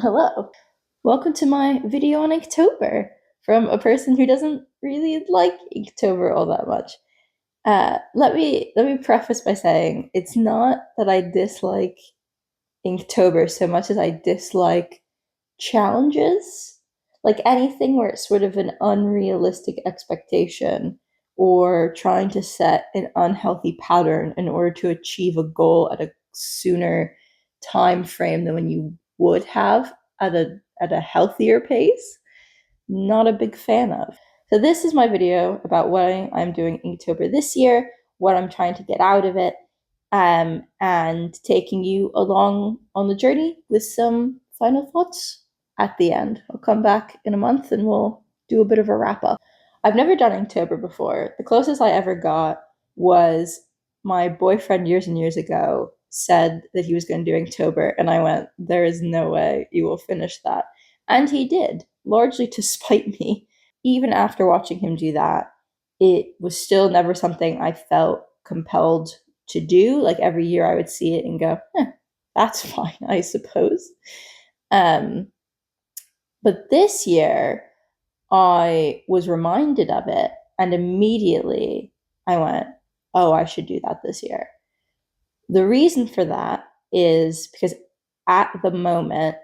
Hello. Welcome to my video on Inktober from a person who doesn't really like Inktober all that much. Let me preface by saying it's not that I dislike Inktober so much as I dislike challenges. Like anything where it's sort of an unrealistic expectation or trying to set an unhealthy pattern in order to achieve a goal at a sooner time frame than when you would have at a healthier pace. Not a big fan of. So this is my video about what I'm doing Inktober this year, what I'm trying to get out of it, and taking you along on the journey with some final thoughts at the end. I'll come back in a month and we'll do a bit of a wrap up. I've never done Inktober before. The closest I ever got was my boyfriend years and years ago said that he was going to do Inktober, and I went, there is no way you will finish that. And he did, largely to spite me. Even after watching him do that, it was still never something I felt compelled to do. Like every year I would see it and go, that's fine, I suppose. Um, but this year I was reminded of it, and immediately I went, oh, I should do that this year. The reason for that is because at the moment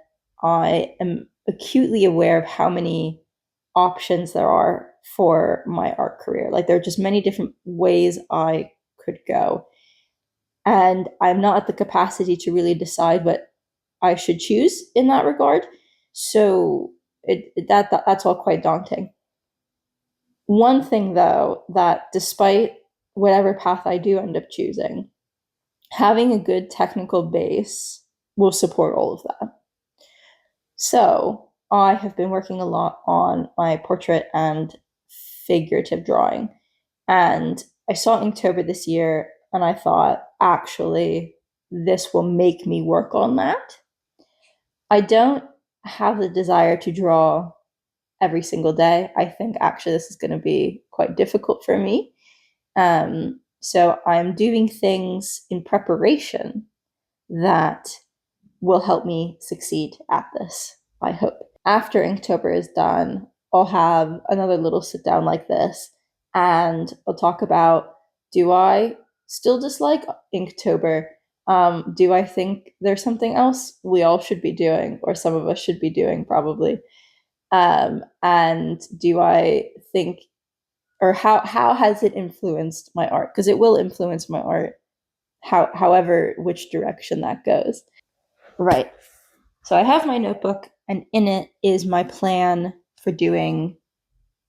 I am acutely aware of how many options there are for my art career. Like there are just many different ways I could go. And I'm not at the capacity to really decide what I should choose in that regard. So that's all quite daunting. One thing though, that despite whatever path I do end up choosing, having a good technical base will support all of that. So I have been working a lot on my portrait and figurative drawing. And I saw Inktober this year and I thought, actually, this will make me work on that. I don't have the desire to draw every single day. I think actually this is going to be quite difficult for me. So I'm doing things in preparation that will help me succeed at this, I hope. After Inktober is done, I'll have another little sit down like this and I'll talk about, do I still dislike Inktober? Do I think there's something else we all should be doing, or some of us should be doing probably? And do I think, or how has it influenced my art? Because it will influence my art, however, which direction that goes. Right. So I have my notebook, and in it is my plan for doing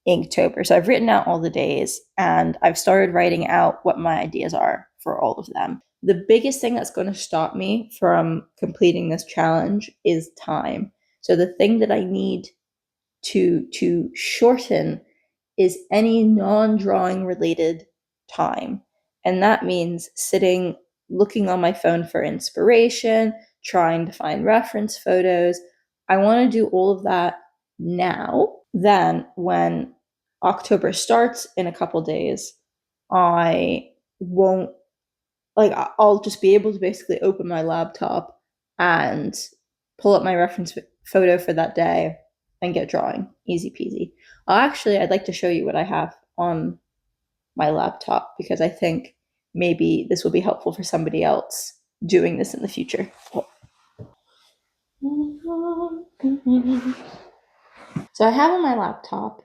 Inktober. So I've written out all the days, and I've started writing out what my ideas are for all of them. The biggest thing that's going to stop me from completing this challenge is time. So the thing that I need to shorten is any non-drawing related time. And that means sitting, looking on my phone for inspiration, trying to find reference photos. I want to do all of that now. Then, when October starts in a couple days, I won't, like, I'll just be able to basically open my laptop and pull up my reference photo for that day and get drawing. Easy peasy. Actually, I'd like to show you what I have on my laptop because I think maybe this will be helpful for somebody else doing this in the future. So I have on my laptop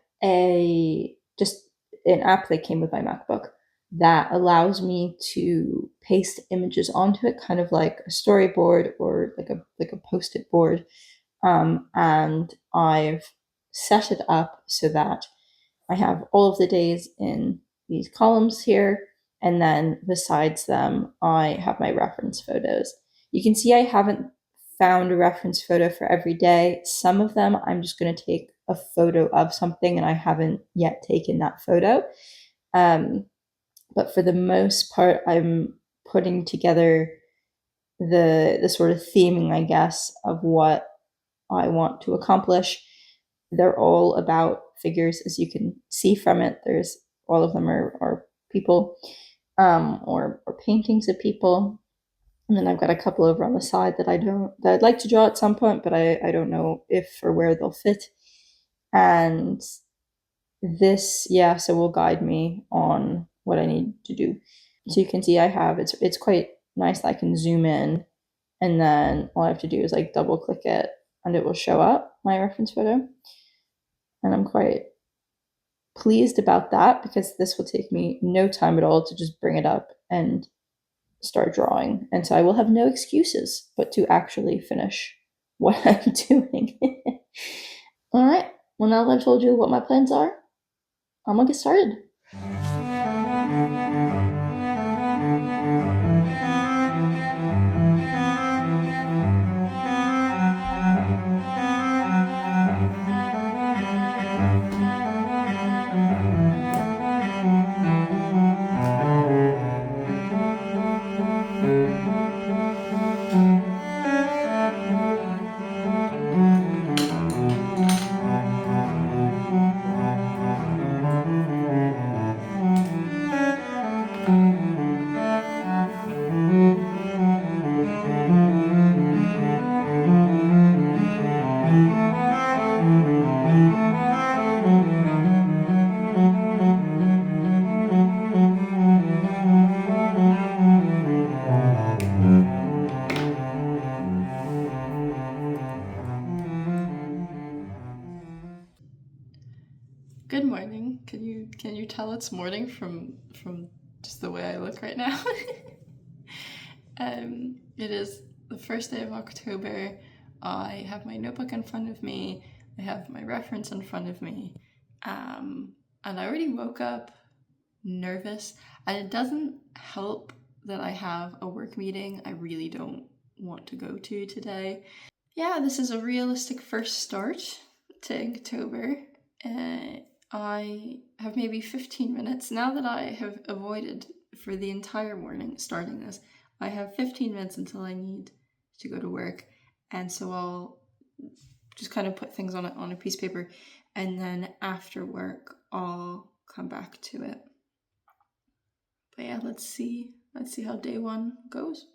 just an app that came with my MacBook that allows me to paste images onto it, kind of like a storyboard or like a post-it board. And I've set it up so that I have all of the days in these columns here, and then besides them, I have my reference photos. You can see I haven't found a reference photo for every day. Some of them I'm just going to take a photo of something and I haven't yet taken that photo. But for the most part, I'm putting together the sort of theming, I guess, of what I want to accomplish. They're all about figures, as you can see from it. There's all of them are people or paintings of people. And then I've got a couple over on the side that I'd like to draw at some point, but I don't know if or where they'll fit. And this, yeah, so will guide me on what I need to do. So you can see it's quite nice that I can zoom in, and then all I have to do is like double click it and it will show up my reference photo. And I'm quite pleased about that because this will take me no time at all to just bring it up and start drawing. And so I will have no excuses but to actually finish what I'm doing. All right. Well, now that I've told you what my plans are, I'm gonna get started. Good morning. Can you tell it's morning from just the way I look right now? It is the first day of October. I have my notebook in front of me. I have my reference in front of me. And I already woke up nervous. And it doesn't help that I have a work meeting I really don't want to go to today. Yeah, this is a realistic first start to Inktober. I have maybe 15 minutes. Now that I have avoided for the entire morning starting this, I have 15 minutes until I need to go to work. And so I'll just kind of put things on a piece of paper, and then after work, I'll come back to it. But yeah, let's see how day one goes.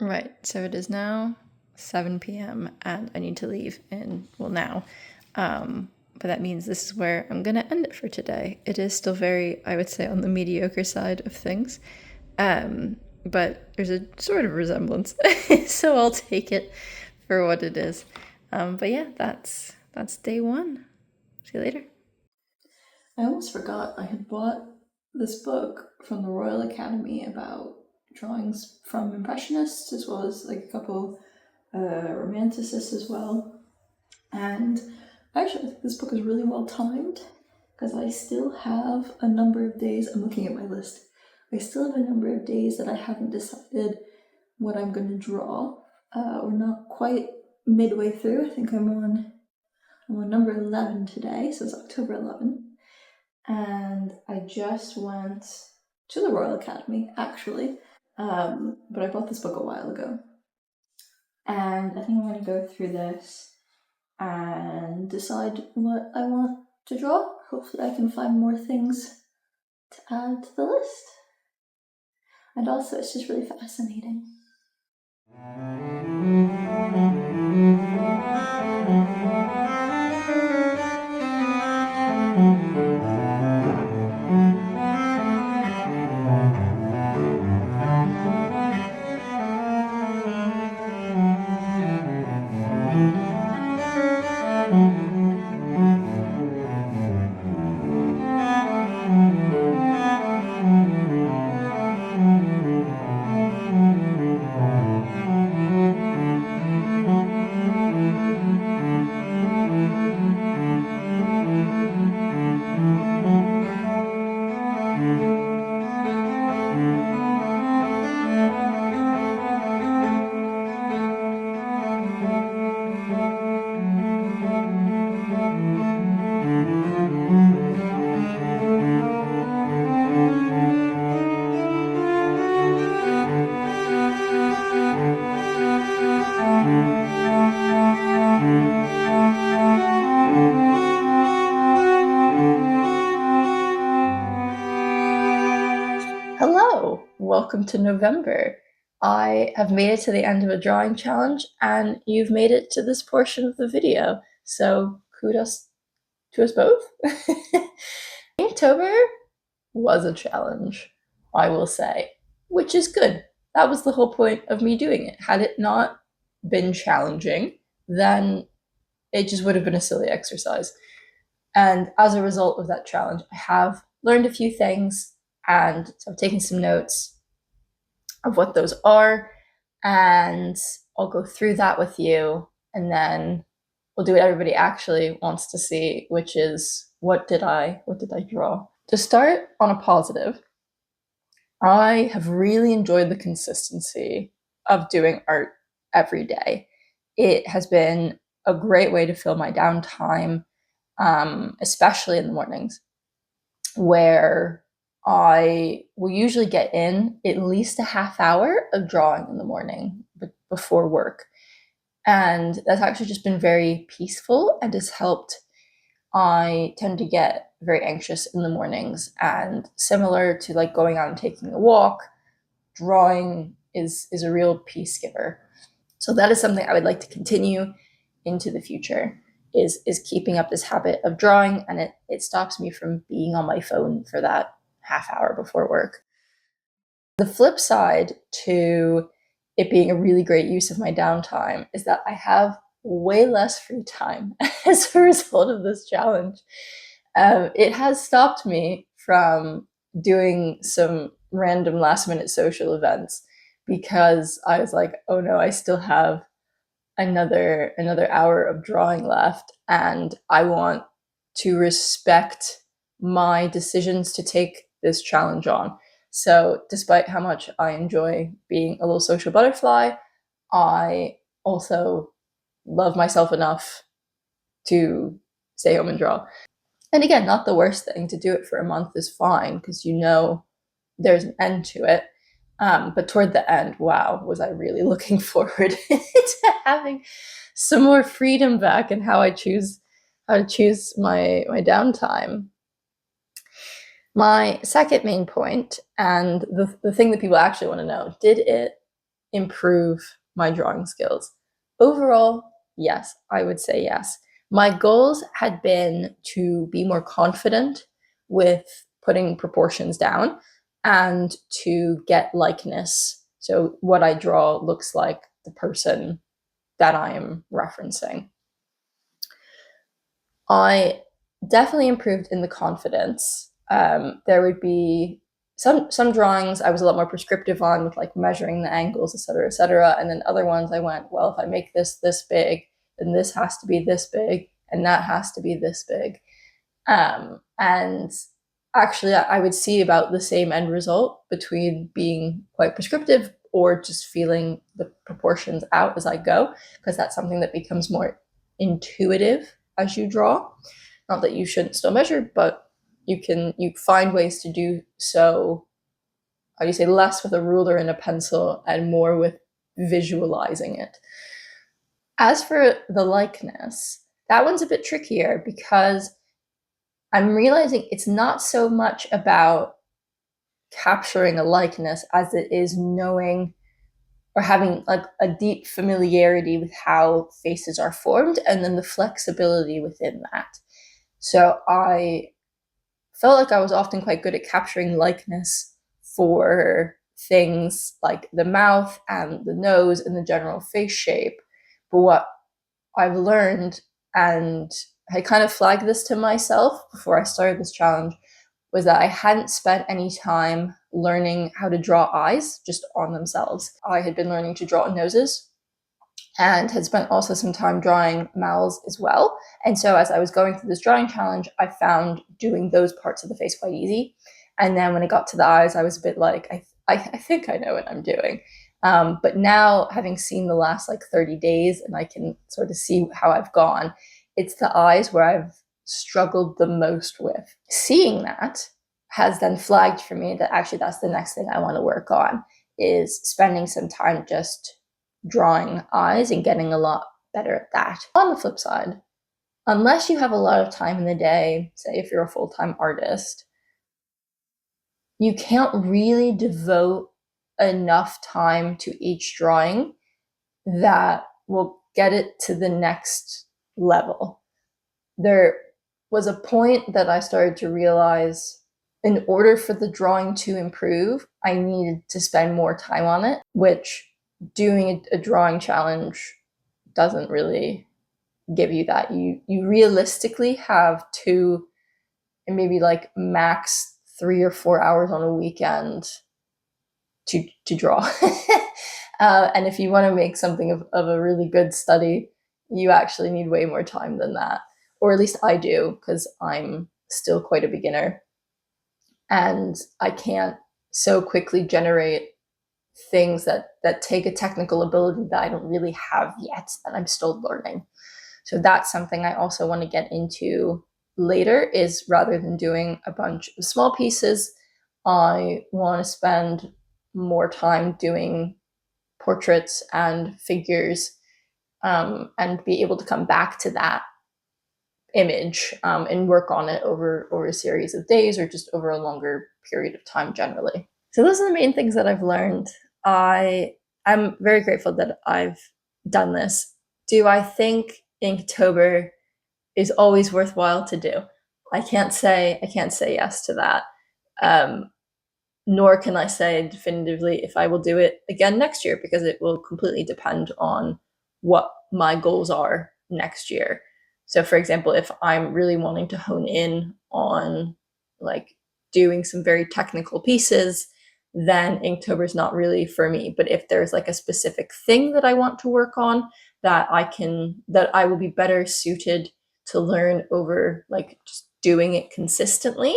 Right, so it is now 7 p.m. and I need to leave now. But that means this is where I'm going to end it for today. It is still very, I would say, on the mediocre side of things. But there's a sort of resemblance. So I'll take it for what it is. But yeah, that's day one. See you later. I almost forgot I had bought this book from the Royal Academy about drawings from Impressionists, as well as like a couple Romanticists as well. And actually, I think this book is really well timed because I still have a number of days. I'm looking at my list. I still have a number of days that I haven't decided what I'm going to draw. We're not quite midway through. I think I'm on number 11 today, so it's October 11. And I just went to the Royal Academy, actually, but I bought this book a while ago. And I think I'm going to go through this and decide what I want to draw. Hopefully I can find more things to add to the list. And also, it's just really fascinating. Hello, welcome to November. I have made it to the end of a drawing challenge, and you've made it to this portion of the video. So kudos to us both. Inktober was a challenge, I will say, which is good. That was the whole point of me doing it. Had it not been challenging, then it just would have been a silly exercise. And as a result of that challenge, I have learned a few things, and so I've taken some notes of what those are, and I'll go through that with you, and then we'll do what everybody actually wants to see, which is what did I draw? To start on a positive, I have really enjoyed the consistency of doing art every day. It has been a great way to fill my downtime, especially in the mornings, where I will usually get in at least a half hour of drawing in the morning before work. And that's actually just been very peaceful and has helped. I tend to get very anxious in the mornings, and similar to like going out and taking a walk, drawing is a real peace giver. So that is something I would like to continue into the future, is keeping up this habit of drawing, and it stops me from being on my phone for that half hour before work. The flip side to it being a really great use of my downtime is that I have way less free time as a result of this challenge. It has stopped me from doing some random last minute social events because I was like, oh no, I still have another hour of drawing left, and I want to respect my decisions to take this challenge on. So despite how much I enjoy being a little social butterfly, I also love myself enough to stay home and draw. And again, not the worst thing. To do it for a month is fine because you know there's an end to it. But toward the end, wow, was I really looking forward to having some more freedom back in how to choose my downtime. My second main point, and the thing that people actually want to know, did it improve my drawing skills? Overall, yes, I would say yes. My goals had been to be more confident with putting proportions down and to get likeness. So what I draw looks like the person that I am referencing. I definitely improved in the confidence. There would be some drawings I was a lot more prescriptive on, with like measuring the angles, etc., etc. And then other ones I went, well, if I make this big, then this has to be this big, and that has to be this big. And actually, I would see about the same end result between being quite prescriptive or just feeling the proportions out as I go, because that's something that becomes more intuitive as you draw. Not that you shouldn't still measure, but you find ways to do so, how do you say, less with a ruler and a pencil and more with visualizing it. As for the likeness, that one's a bit trickier because I'm realizing it's not so much about capturing a likeness as it is knowing or having like a deep familiarity with how faces are formed, and then the flexibility within that. So I felt like I was often quite good at capturing likeness for things like the mouth and the nose and the general face shape. But what I've learned, and I kind of flagged this to myself before I started this challenge, was that I hadn't spent any time learning how to draw eyes just on themselves. I had been learning to draw noses and had spent also some time drawing mouths as well. And so as I was going through this drawing challenge, I found doing those parts of the face quite easy. And then when it got to the eyes, I was a bit like, I think I know what I'm doing. But now, having seen the last like 30 days, and I can sort of see how I've gone, it's the eyes where I've struggled the most with. Seeing that has then flagged for me that actually that's the next thing I want to work on, is spending some time just drawing eyes and getting a lot better at that. On the flip side, unless you have a lot of time in the day, say if you're a full-time artist, you can't really devote enough time to each drawing that will get it to the next level. There was a point that I started to realize in order for the drawing to improve, I needed to spend more time on it, which doing a drawing challenge doesn't really give you that. You realistically have 2 and maybe like max 3 or 4 hours on a weekend to draw. And if you want to make something of a really good study, you actually need way more time than that. Or at least I do, because I'm still quite a beginner. And I can't so quickly generate things that take a technical ability that I don't really have yet, that I'm still learning. So that's something I also want to get into later, is rather than doing a bunch of small pieces, I want to spend more time doing portraits and figures, and be able to come back to that image, and work on it over a series of days or just over a longer period of time generally. So those are the main things that I've learned. I'm very grateful that I've done this. Do I think Inktober is always worthwhile to do? I can't say yes to that. Nor can I say definitively if I will do it again next year, because it will completely depend on what my goals are next year. So for example, if I'm really wanting to hone in on like doing some very technical pieces, then Inktober is not really for me. But if there's like a specific thing that I want to work on that I will be better suited to learn over like just doing it consistently,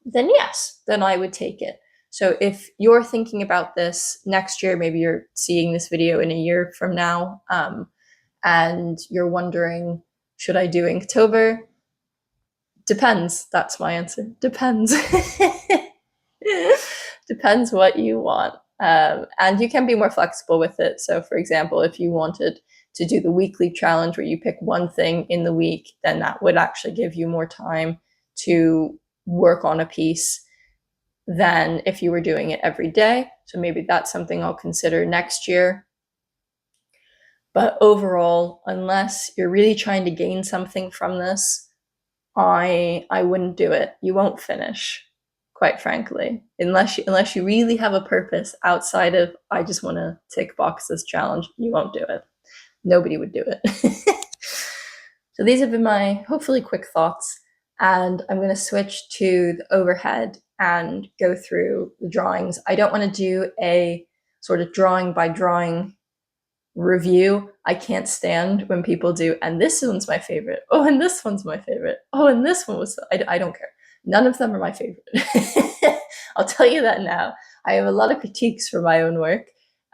then yes, then I would take it. So if you're thinking about this next year, maybe you're seeing this video in a year from now, and you're wondering, should I do Inktober? Depends. That's my answer. Depends. Depends what you want. And you can be more flexible with it. So for example, if you wanted to do the weekly challenge where you pick one thing in the week, then that would actually give you more time to work on a piece than if you were doing it every day. So maybe that's something I'll consider next year. But overall, unless you're really trying to gain something from this, I wouldn't do it. You won't finish, quite frankly, unless you really have a purpose outside of I just want to tick box this challenge. You won't do it. Nobody would do it. So these have been my hopefully quick thoughts, and I'm going to switch to the overhead and go through the drawings. I don't want to do a sort of drawing by drawing review. I can't stand when people do, and this one's my favorite. Oh, and this one's my favorite. Oh, and this one was, I don't care. None of them are my favorite. I'll tell you that now. I have a lot of critiques for my own work.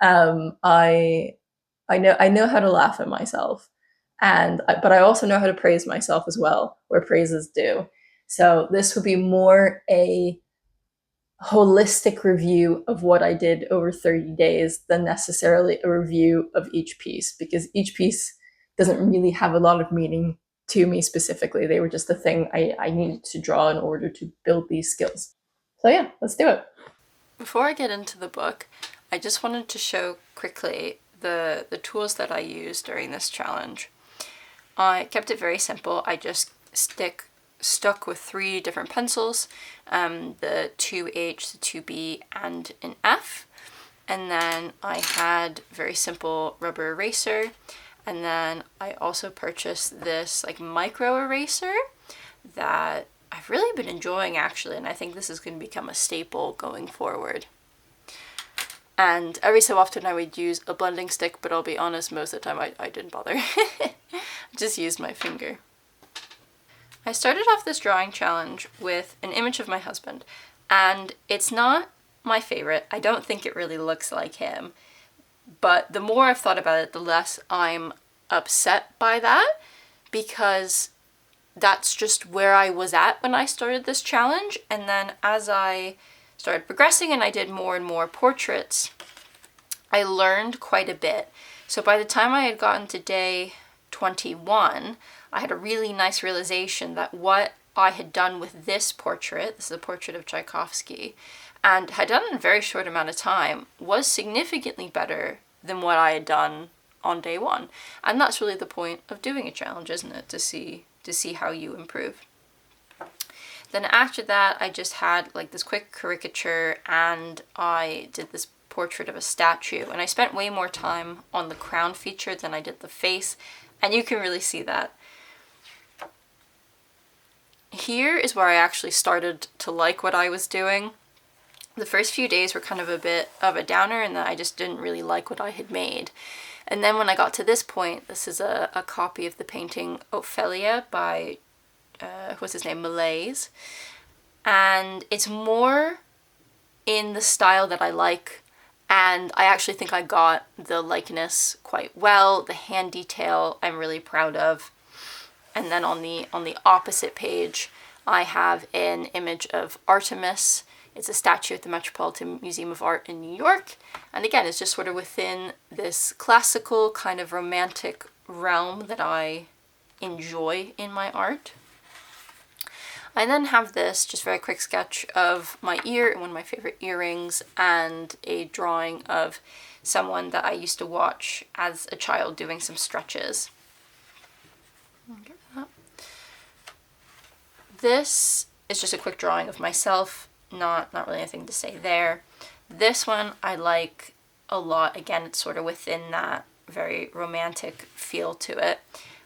I know how to laugh at myself, but I also know how to praise myself as well, where praise is due. So this would be more a holistic review of what I did over 30 days than necessarily a review of each piece, because each piece doesn't really have a lot of meaning to me specifically. They were just the thing I needed to draw in order to build these skills. So yeah, let's do it. Before I get into the book, I just wanted to show quickly the tools that I used during this challenge. I kept it very simple. I just stuck with 3 different pencils, the 2H, the 2B, and an F. And then I had very simple rubber eraser. And then I also purchased this like micro eraser that I've really been enjoying actually, and I think this is going to become a staple going forward. And every so often I would use a blending stick, but I'll be honest, most of the time I didn't bother. I just used my finger. I started off this drawing challenge with an image of my husband, and it's not my favorite. I don't think it really looks like him, but the more I've thought about it, the less I'm upset by that, because that's just where I was at when I started this challenge. And then as I started progressing and I did more and more portraits, I learned quite a bit. So by the time I had gotten to day 21, I had a really nice realization that what I had done with this portrait, this is a portrait of Tchaikovsky, and had done in a very short amount of time, was significantly better than what I had done on day one. And that's really the point of doing a challenge, isn't it? To see how you improve. Then after that, I just had like this quick caricature, and I did this portrait of a statue, and I spent way more time on the crown feature than I did the face, and you can really see that. Here is where I actually started to like what I was doing. The first few days were kind of a bit of a downer, and that I just didn't really like what I had made. And then when I got to this point, this is a copy of the painting Ophelia by, what's his name, Malaise. And it's more in the style that I like, and I actually think I got the likeness quite well. The hand detail I'm really proud of. And then on the opposite page, I have an image of Artemis. It's a statue at the Metropolitan Museum of Art in New York. And again, it's just sort of within this classical kind of romantic realm that I enjoy in my art. I then have this just very quick sketch of my ear and one of my favorite earrings, and a drawing of someone that I used to watch as a child doing some stretches. This is just a quick drawing of myself, not really anything to say there. This one I like a lot. Again, it's sort of within that very romantic feel to it.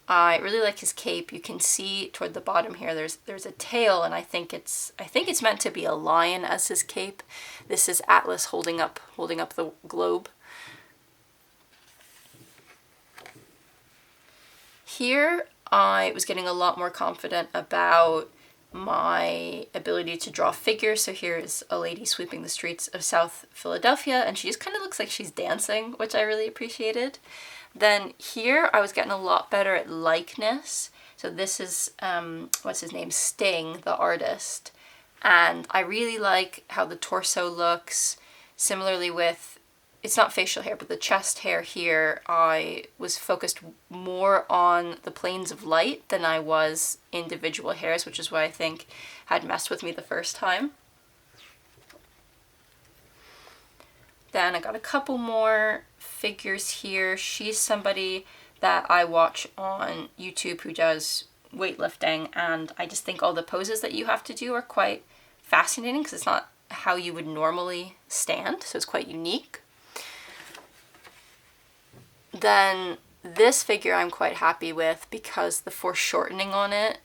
I really like his cape. You can see toward the bottom here there's a tail, and I think it's meant to be a lion as his cape. This is Atlas holding up the globe. Here I was getting a lot more confident about my ability to draw figures. So here's a lady sweeping the streets of South Philadelphia, and she just kind of looks like she's dancing, which I really appreciated. Then here I was getting a lot better at likeness. So this is, what's his name, Sting, the artist. And I really like how the torso looks. Similarly with, it's not facial hair, but the chest hair here, I was focused more on the planes of light than I was individual hairs, which is what I think had messed with me the first time. Then I got a couple more figures here. She's somebody that I watch on YouTube who does weightlifting, and I just think all the poses that you have to do are quite fascinating because it's not how you would normally stand, so it's quite unique. Then this figure I'm quite happy with because the foreshortening on it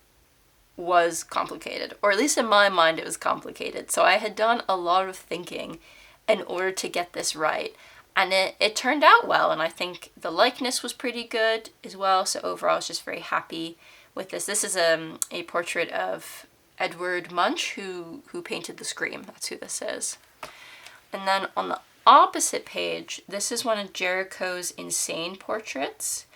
was complicated, or at least in my mind it was complicated. So I had done a lot of thinking in order to get this right, and it turned out well, and I think the likeness was pretty good as well. So overall I was just very happy with this. This is a portrait of Edward Munch, who painted The Scream. That's who this is. And then on the opposite page, this is one of Jericho's insane portraits.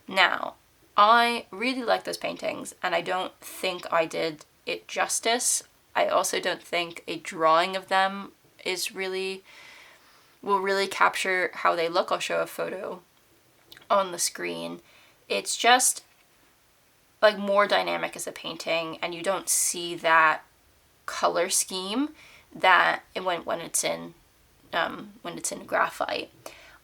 Now, I really like those paintings, and I don't think I did it justice. I also don't think a drawing of them will really capture how they look. I'll show a photo on the screen. It's just like more dynamic as a painting, and you don't see that color scheme that when it's in graphite.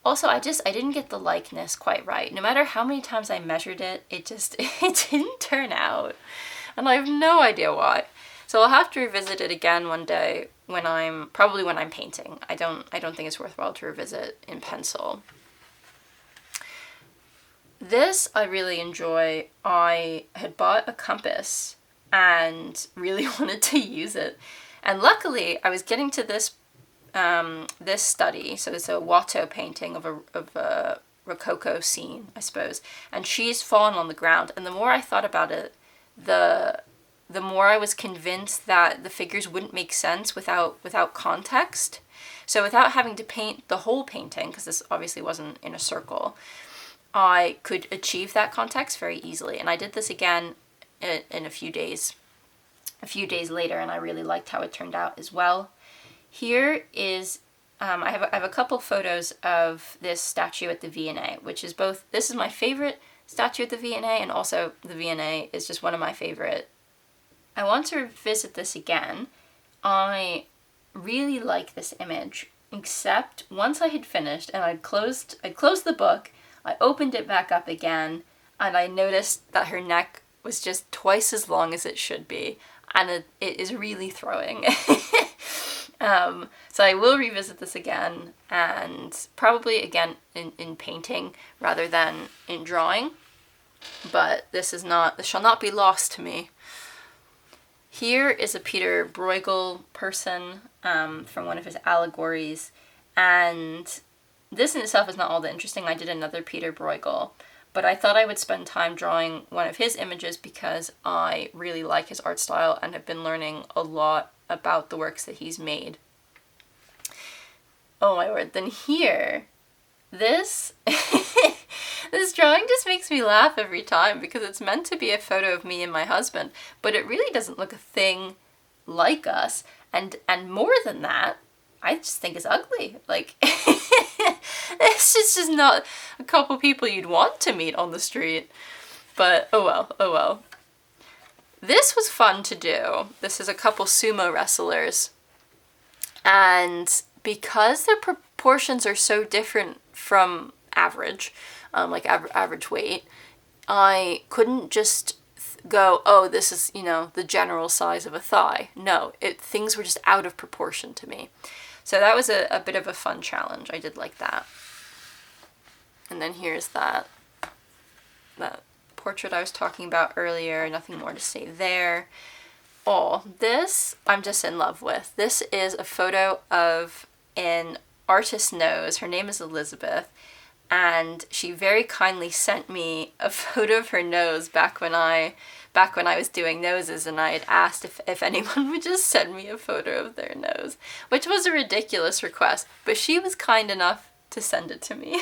Also, I didn't get the likeness quite right. No matter how many times I measured it, it didn't turn out, and I have no idea why. So I'll have to revisit it again one day when I'm painting. I don't think it's worthwhile to revisit in pencil. This I really enjoy. I had bought a compass and really wanted to use it, and luckily I was getting to this study. So it's a Watteau painting of a Rococo scene, I suppose, and she's fallen on the ground. And the more I thought about it, the more I was convinced that the figures wouldn't make sense without context. So without having to paint the whole painting, because this obviously wasn't in a circle, I could achieve that context very easily. And I did this again in a few days later, and I really liked how it turned out as well. Here is, I have a couple photos of this statue at the V&A, which is both, this is my favorite statue at the V&A, and also the V&A is just one of my favorite. I want to revisit this again. I really like this image, except once I had finished and I'd closed the book, I opened it back up again, and I noticed that her neck was just twice as long as it should be, and it is really throwing. So I will revisit this again, and probably again in painting rather than in drawing, but this shall not be lost to me. Here is a Peter Bruegel person from one of his allegories, and this in itself is not all that interesting. I did another Peter Bruegel, but I thought I would spend time drawing one of his images because I really like his art style and have been learning a lot about the works that he's made. Oh my word, then here, this this drawing just makes me laugh every time because it's meant to be a photo of me and my husband, but it really doesn't look a thing like us, and more than that, I just think it's ugly. Like, it's just not a couple people you'd want to meet on the street. But oh well, oh well. This was fun to do. This is a couple sumo wrestlers, and because their proportions are so different from average, like average weight, I couldn't just go, oh, this is, the general size of a thigh. No, things were just out of proportion to me. So that was a bit of a fun challenge. I did like that. And then here's that portrait I was talking about earlier. Nothing more to say there. Oh, this I'm just in love with. This is a photo of an artist's nose. Her name is Elizabeth, and she very kindly sent me a photo of her nose back when I was doing noses, and I had asked if anyone would just send me a photo of their nose, which was a ridiculous request, but she was kind enough to send it to me.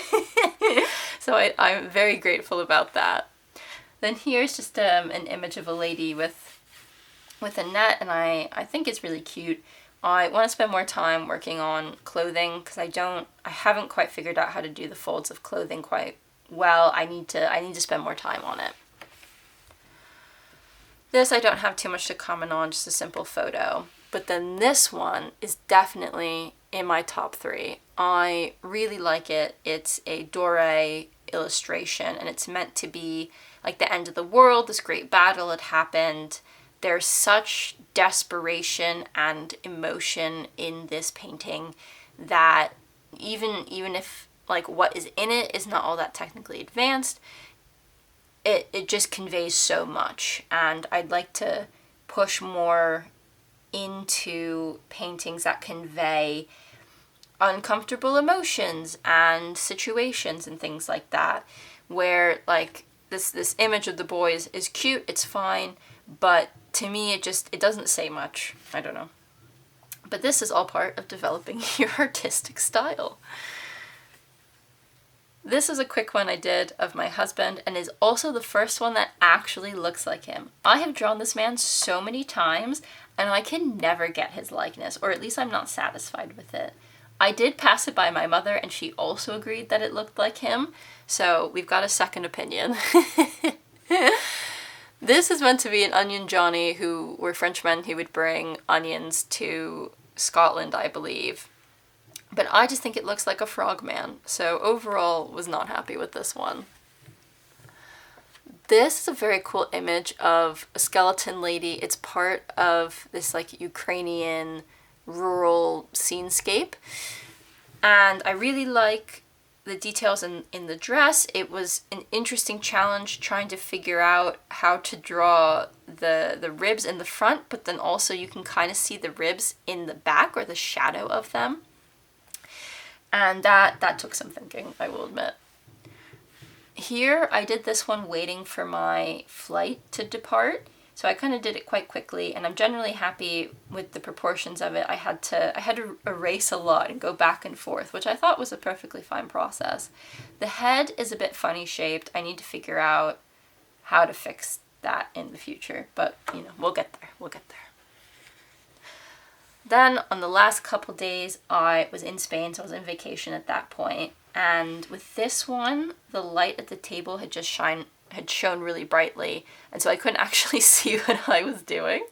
So I'm very grateful about that. Then here's just an image of a lady with a net, and I think it's really cute. I want to spend more time working on clothing because I haven't quite figured out how to do the folds of clothing quite well. I need to spend more time on it. This I don't have too much to comment on, just a simple photo. But then this one is definitely in my top 3. I really like it. It's a Doré illustration, and it's meant to be like the end of the world. This great battle had happened. There's such desperation and emotion in this painting that even if like what is in it is not all that technically advanced, it just conveys so much, and I'd like to push more into paintings that convey uncomfortable emotions and situations and things like that, where like this image of the boys is cute, it's fine, but to me it doesn't say much. I don't know. But this is all part of developing your artistic style. This is a quick one I did of my husband, and is also the first one that actually looks like him. I have drawn this man so many times, and I can never get his likeness, or at least I'm not satisfied with it. I did pass it by my mother, and she also agreed that it looked like him, so we've got a second opinion. This is meant to be an Onion Johnny, who were Frenchmen who would bring onions to Scotland, I believe. But I just think it looks like a frogman, so overall was not happy with this one. This is a very cool image of a skeleton lady. It's part of this like Ukrainian rural scenescape, and I really like the details in the dress. It was an interesting challenge trying to figure out how to draw the ribs in the front, but then also you can kind of see the ribs in the back, or the shadow of them. And that took some thinking, I will admit. Here, I did this one waiting for my flight to depart, so I kind of did it quite quickly, and I'm generally happy with the proportions of it. I had to erase a lot and go back and forth, which I thought was a perfectly fine process. The head is a bit funny shaped. I need to figure out how to fix that in the future, but we'll get there. Then on the last couple days, I was in Spain, so I was in vacation at that point. And with this one, the light at the table had shone really brightly, and so I couldn't actually see what I was doing.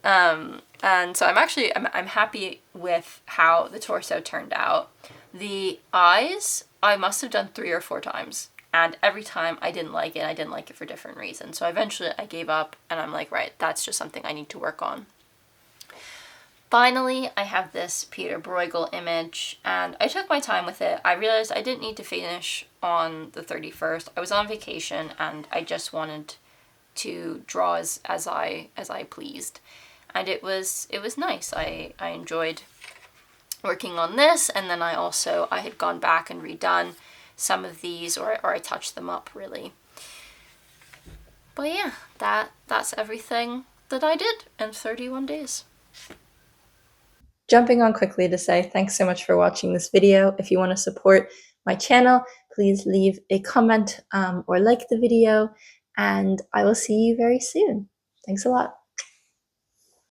And so I'm happy with how the torso turned out. The eyes, I must have done 3 or 4 times. And every time I didn't like it. I didn't like it for different reasons. So eventually I gave up and I'm like, right, that's just something I need to work on. Finally, I have this Peter Bruegel image, and I took my time with it. I realized I didn't need to finish on the 31st. I was on vacation, and I just wanted to draw as I pleased, and it was nice. I enjoyed working on this, and then I had gone back and redone some of these, or I touched them up really. But yeah, that's everything that I did in 31 days. Jumping on quickly to say thanks so much for watching this video. If you want to support my channel, please leave a comment or like the video, and I will see you very soon. Thanks a lot.